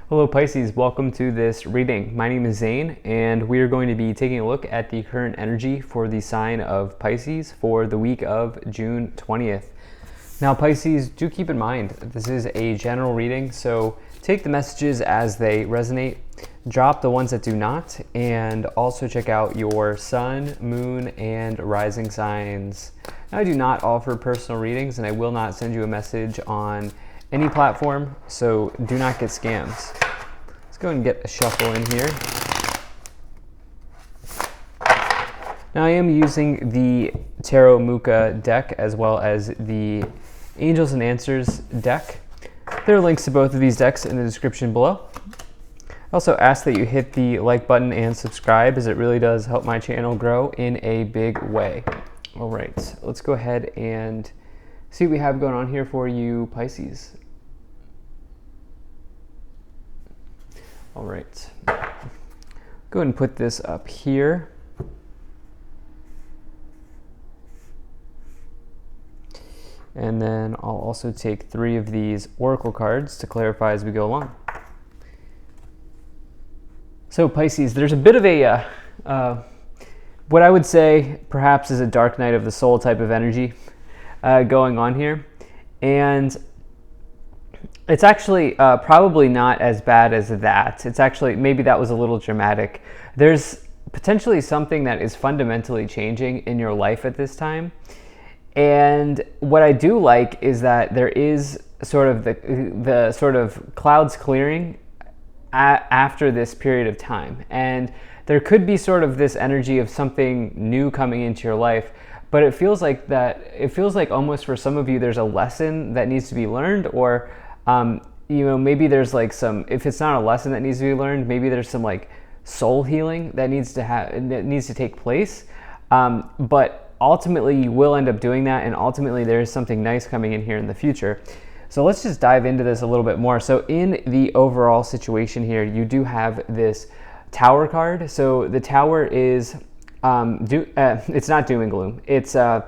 Hello Pisces, welcome to this reading. My name is Zane and we are going to be taking a look at the current energy for the sign of Pisces for the week of June 20th. Now Pisces, do keep in mind, this is a general reading, so take the messages as they resonate, drop the ones that do not, and also check out your sun, moon, and rising signs. Now, I do not offer personal readings and I will not send you a message on any platform, so do not get scams. Let's go and get a shuffle in here. Now I am using the Tarot Muka deck as well as the Angels and Answers deck. There are links to both of these decks in the description below. I also ask that you hit the like button and subscribe, as it really does help my channel grow in a big way. All right, let's go ahead and see what we have going on here for you, Pisces. All right, go ahead and put this up here. And then I'll also take 3 of these oracle cards to clarify as we go along. So Pisces, there's a bit of a, what I would say perhaps is a dark night of the soul type of energy going on here. And it's actually probably not as bad as that. It's actually, maybe that was a little dramatic. There's potentially something that is fundamentally changing in your life at this time. And what I do like is that there is sort of the sort of clouds clearing after this period of time. And there could be sort of this energy of something new coming into your life, but it feels like almost for some of you there's a lesson that needs to be learned, or maybe there's like some, if it's not a lesson that needs to be learned, maybe there's some like soul healing that needs to take place. But ultimately you will end up doing that, and ultimately there is something nice coming in here in the future. So let's just dive into this a little bit more. So in the overall situation here, you do have this Tower card. So the Tower is it's not doom and gloom. It's the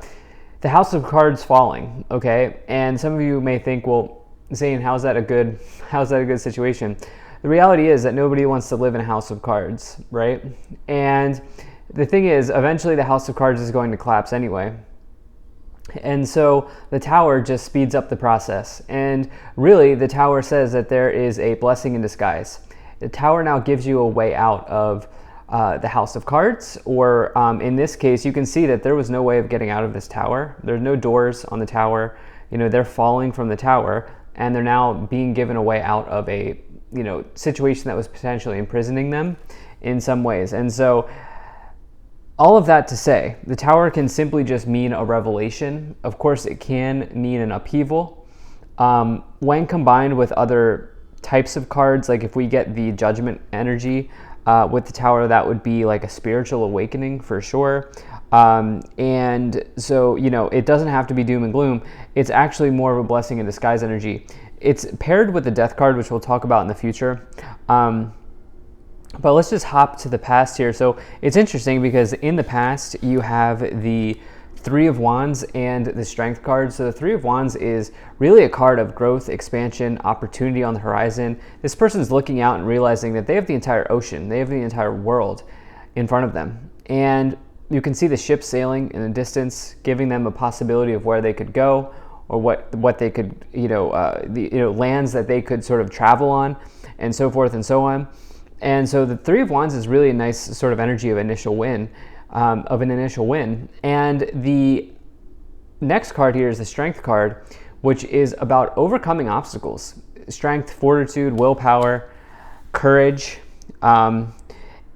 House of Cards falling. Okay, and some of you may think, well, Zane, how's that a good situation? The reality is that nobody wants to live in a house of cards, right? And the thing is, eventually the House of Cards is going to collapse anyway. And so the Tower just speeds up the process. And really, the Tower says that there is a blessing in disguise. The Tower now gives you a way out of the House of Cards, or in this case, you can see that there was no way of getting out of this Tower. There's no doors on the Tower. They're falling from the Tower, and they're now being given a way out of a situation that was potentially imprisoning them in some ways. And so all of that to say, the Tower can simply just mean a revelation. Of course, it can mean an upheaval. When combined with other types of cards, like if we get the Judgment energy with the Tower, that would be like a spiritual awakening for sure. And so, it doesn't have to be doom and gloom. It's actually more of a blessing in disguise energy. It's paired with the Death card, which we'll talk about in the future. But let's just hop to the past here. So it's interesting because in the past you have the 3 of Wands and the Strength card. So the 3 of Wands is really a card of growth, expansion, opportunity on the horizon. This person's looking out and realizing that they have the entire ocean, they have the entire world in front of them. And you can see the ship sailing in the distance, giving them a possibility of where they could go, or what they could, lands that they could sort of travel on, and so forth and so on. And so the 3 of Wands is really a nice sort of energy of an initial win. And the next card here is the Strength card, which is about overcoming obstacles. Strength, fortitude, willpower, courage.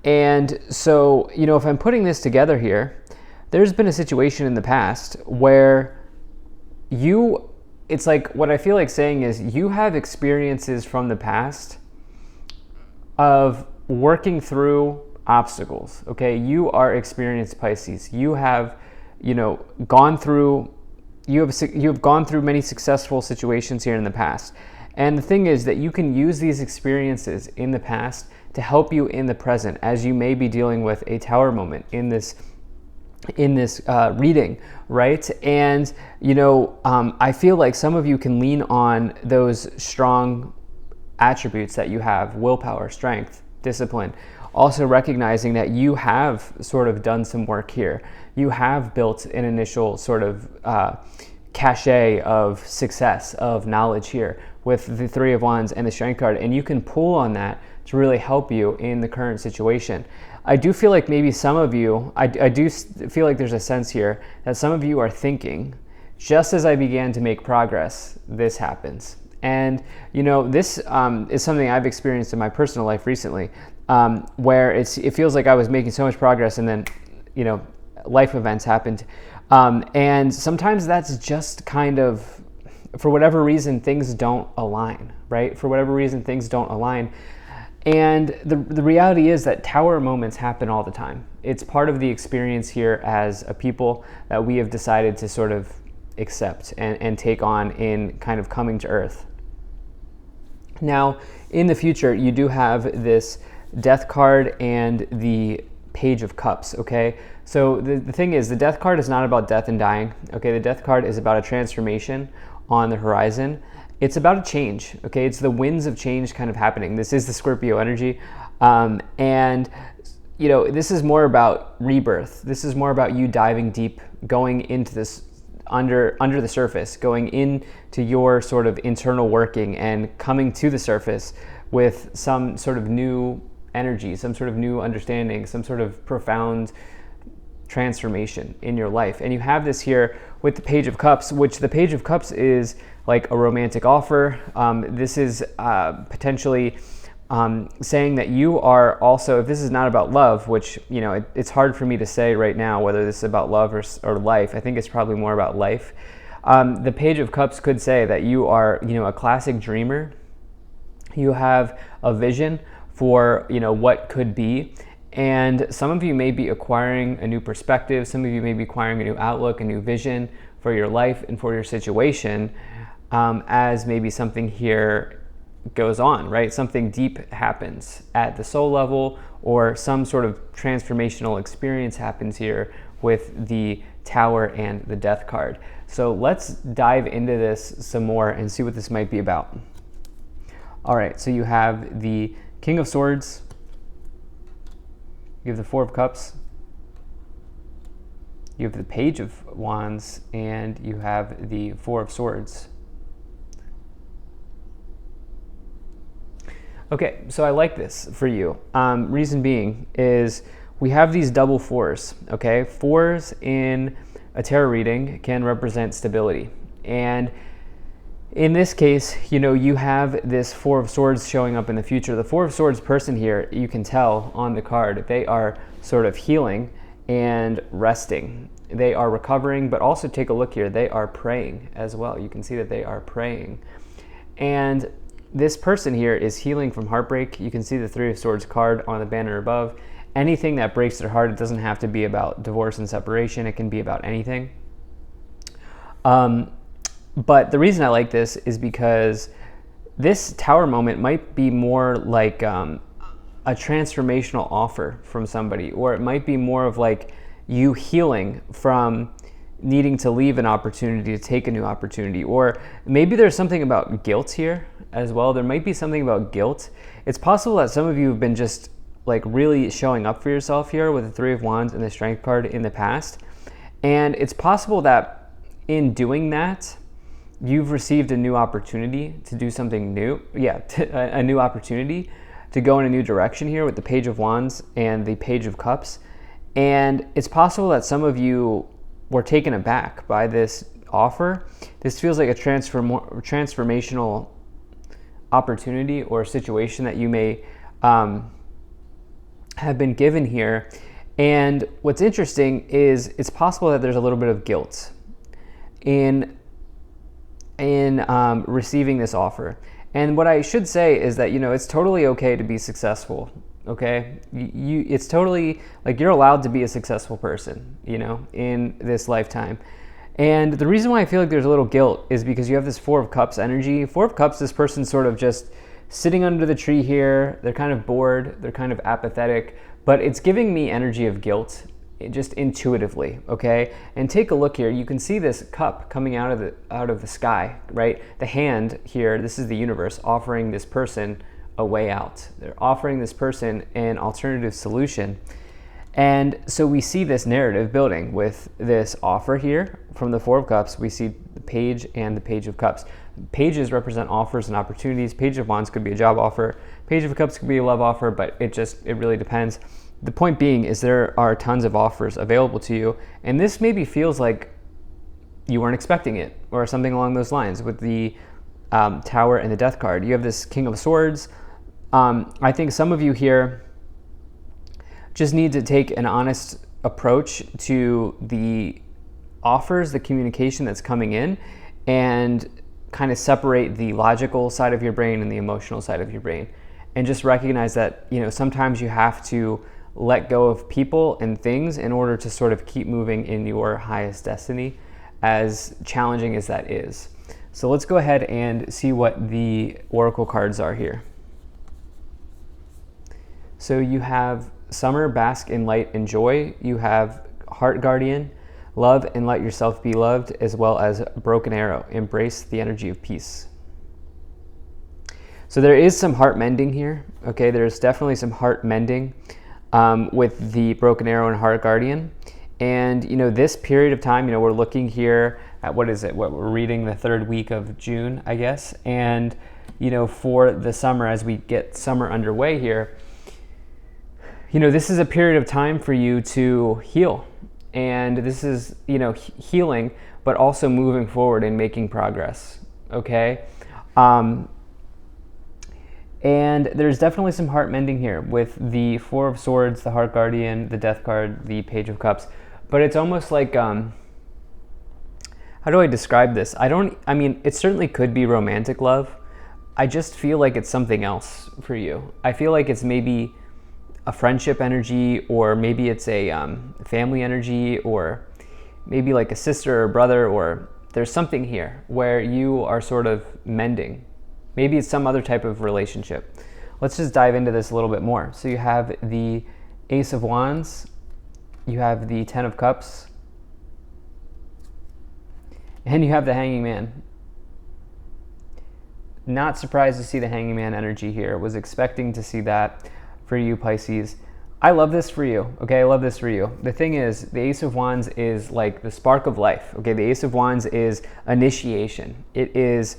And so, if I'm putting this together here, there's been a situation in the past where it's like, what I feel like saying is, you have experiences from the past of working through obstacles. Okay, you are experienced Pisces. You have, gone through many successful situations here in the past. And the thing is that you can use these experiences in the past to help you in the present, as you may be dealing with a Tower moment in this reading, right? And I feel like some of you can lean on those strong attributes that you have: willpower, strength, discipline. Also recognizing that you have sort of done some work here. You have built an initial sort of cachet of success, of knowledge here with the Three of Wands and the Strength card, and you can pull on that to really help you in the current situation. I do feel like maybe some of you, I do feel like there's a sense here that some of you are thinking, just as I began to make progress, this happens. And this is something I've experienced in my personal life recently, where it feels like I was making so much progress, and then life events happened, and sometimes that's just kind of, for whatever reason, things don't align, right? For whatever reason, things don't align. And the reality is that tower moments happen all the time. It's part of the experience here as a people that we have decided to sort of accept and take on in kind of coming to earth. Now, in the future, you do have this Death card and the Page of Cups, okay? So the thing is, the Death card is not about death and dying, okay? The Death card is about a transformation on the horizon. It's about a change, okay? It's the winds of change kind of happening. This is the Scorpio energy. And, this is more about rebirth. This is more about you diving deep, going into this under the surface, going into your sort of internal working and coming to the surface with some sort of new energy, some sort of new understanding, some sort of profound transformation in your life. And you have this here with the Page of Cups, which the Page of Cups is like a romantic offer. This is potentially saying that you are also, if this is not about love, which, it's hard for me to say right now whether this is about love or life. I think it's probably more about life. The Page of Cups could say that you are, a classic dreamer. You have a vision for, what could be. And some of you may be acquiring a new perspective. Some of you may be acquiring a new outlook, a new vision for your life and for your situation, as maybe something here goes on, right? Something deep happens at the soul level, or some sort of transformational experience happens here with the Tower and the Death card. So let's dive into this some more and see what this might be about. All right, so you have the King of Swords, you have the Four of Cups, you have the Page of Wands, and you have the Four of Swords. Okay, so I like this for you. Reason being is we have these double fours, okay? Fours in a tarot reading can represent stability. And in this case, you have this Four of Swords showing up in the future. The Four of Swords person here, you can tell on the card, they are sort of healing and resting. They are recovering, but also take a look here, they are praying as well. You can see that they are praying. And this person here is healing from heartbreak. You can see the Three of Swords card on the banner above. Anything that breaks their heart, it doesn't have to be about divorce and separation. It can be about anything. But the reason I like this is because this Tower moment might be more like a transformational offer from somebody, or it might be more of like you healing from needing to leave an opportunity to take a new opportunity. Or maybe there's something about guilt here as well. There might be something about guilt. It's possible that some of you have been just like really showing up for yourself here with the Three of Wands and the Strength card in the past. And it's possible that in doing that, you've received a new opportunity to do something new. Yeah, a new opportunity to go in a new direction here with the Page of Wands and the Page of Cups. And it's possible that some of you were taken aback by this offer. This feels like a transformational opportunity or situation that you may have been given here. And what's interesting is it's possible that there's a little bit of guilt in receiving this offer. And what I should say is that, it's totally okay to be successful, okay? It's totally, like, you're allowed to be a successful person, in this lifetime. And the reason why I feel like there's a little guilt is because you have this Four of Cups energy. Four of Cups, this person's sort of just sitting under the tree here. They're kind of bored. They're kind of apathetic. But it's giving me energy of guilt. just intuitively, okay? And take a look here. You can see this cup coming out of the sky, right? The hand here, this is the universe offering this person a way out. They're offering this person an alternative solution. And so we see this narrative building with this offer here. From the Four of Cups, we see the Page and the Page of Cups. Pages represent offers and opportunities. Page of Wands could be a job offer. Page of Cups could be a love offer, but it really depends. The point being is there are tons of offers available to you, and this maybe feels like you weren't expecting it, or something along those lines. With the Tower and the Death card, you have this King of Swords. I think some of you here just need to take an honest approach to the offers, the communication that's coming in, and kind of separate the logical side of your brain and the emotional side of your brain, and just recognize that, you know, sometimes you have to let go of people and things in order to sort of keep moving in your highest destiny, as challenging as that is. So let's go ahead and see what the oracle cards are here. So you have Summer, bask in light and joy. You have Heart Guardian, love and let yourself be loved, as well as Broken Arrow, embrace the energy of peace. So there is some heart mending here, okay? There's definitely some heart mending with the Broken Arrow and Heart Guardian. And, you know, this period of time, you know, we're looking here at, what we're reading the third week of June, I guess. And, you know, for the summer, as we get summer underway here, you know, this is a period of time for you to heal. And this is, you know, healing, but also moving forward and making progress, okay? And there's definitely some heart mending here with the Four of Swords, the Heart Guardian, the Death card, the Page of Cups. But it's almost like, how do I describe this? I mean, it certainly could be romantic love. I just feel like it's something else for you. I feel like it's maybe a friendship energy, or maybe it's a family energy, or maybe like a sister or brother, or there's something here where you are sort of mending. Maybe it's some other type of relationship. Let's just dive into this a little bit more. So you have the Ace of Wands, you have the Ten of Cups, and you have the Hanging Man. Not surprised to see the Hanging Man energy here. Was expecting to see that for you, Pisces. I love this for you, okay? I love this for you. The thing is, the Ace of Wands is like the spark of life, okay? The Ace of Wands is initiation. It is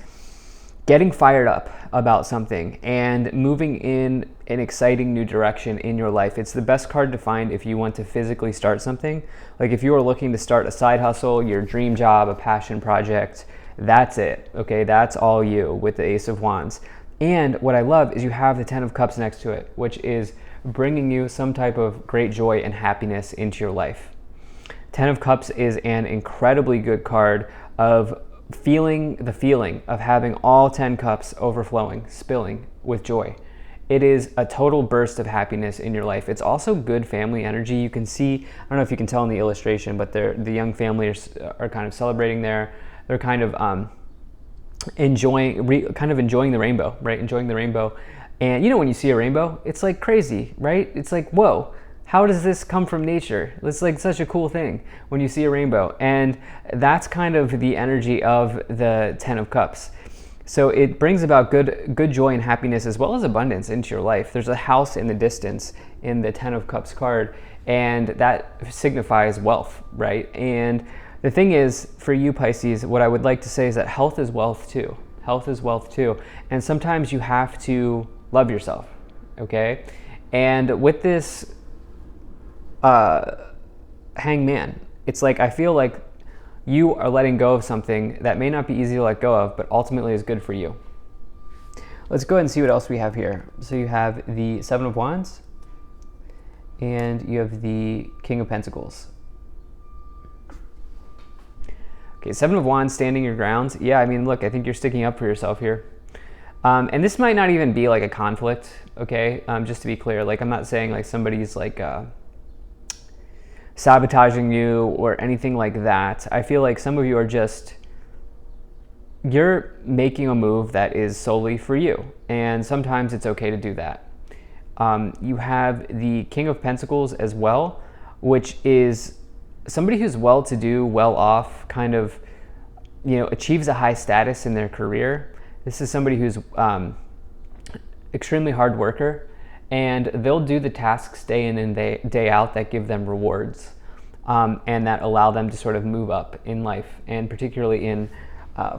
getting fired up about something and moving in an exciting new direction in your life. It's the best card to find if you want to physically start something. Like if you are looking to start a side hustle, your dream job, a passion project, that's it, okay? That's all you with the Ace of Wands. And what I love is you have the Ten of Cups next to it, which is bringing you some type of great joy and happiness into your life. Ten of Cups is an incredibly good card of feeling the feeling of having all 10 cups overflowing, spilling with joy. It is a total burst of happiness in your life. It's also good family energy. You can see, I don't know if you can tell in the illustration, but the young families are kind of celebrating there. They're kind of enjoying the rainbow, right? Enjoying the rainbow. And you know, when you see a rainbow, it's like crazy, right? It's like, whoa, how does this come from nature? It's like such a cool thing when you see a rainbow. And that's kind of the energy of the Ten of Cups. So it brings about good joy and happiness, as well as abundance into your life. There's a house in the distance in the Ten of Cups card, and that signifies wealth, right? And the thing is, for you, Pisces, what I would like to say is that health is wealth too. Health is wealth too. And sometimes you have to love yourself, okay? And with this Hangman, it's like, I feel like you are letting go of something that may not be easy to let go of, but ultimately is good for you. Let's go ahead and see what else we have here. So you have the Seven of Wands, and you have the King of Pentacles. Okay, Seven of Wands, standing your ground. Yeah, I mean, look, I think you're sticking up for yourself here. And this might not even be like a conflict, okay? Just to be clear, like I'm not saying like somebody's like sabotaging you or anything like that. I feel like some of you are just, you're making a move that is solely for you. And sometimes it's okay to do that. You have the King of Pentacles as well. which is somebody who's well-to-do, well-off, kind of, achieves a high status in their career. This is somebody who's extremely hard worker, and they'll do the tasks day in and day out that give them rewards, and that allow them to sort of move up in life, and particularly in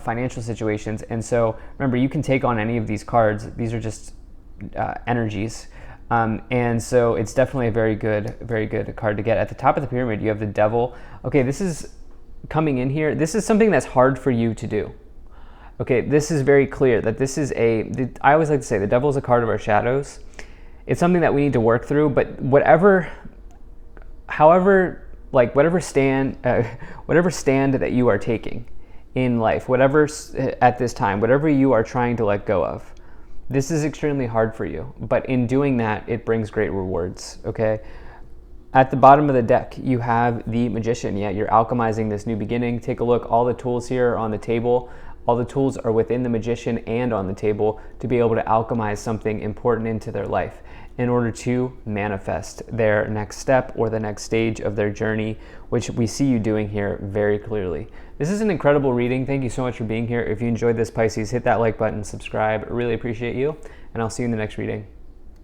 financial situations. And so remember, you can take on any of these cards. These are just energies. And so it's definitely a very good card to get. At the top of the pyramid, you have the Devil. Okay, this is coming in here. This is something that's hard for you to do. Okay, this is very clear that this is I always like to say the Devil is a card of our shadows. It's something that we need to work through, but whatever stand that you are taking in life, whatever at this time, whatever you are trying to let go of, this is extremely hard for you, but in doing that, it brings great rewards, okay? At the bottom of the deck, you have the Magician. Yeah, you're alchemizing this new beginning. Take a look. All the tools here are on the table. All the tools are within the Magician and on the table to be able to alchemize something important into their life in order to manifest their next step or the next stage of their journey, which we see you doing here very clearly. This is an incredible reading. Thank you so much for being here. If you enjoyed this, Pisces, hit that like button, subscribe. I really appreciate you, and I'll see you in the next reading.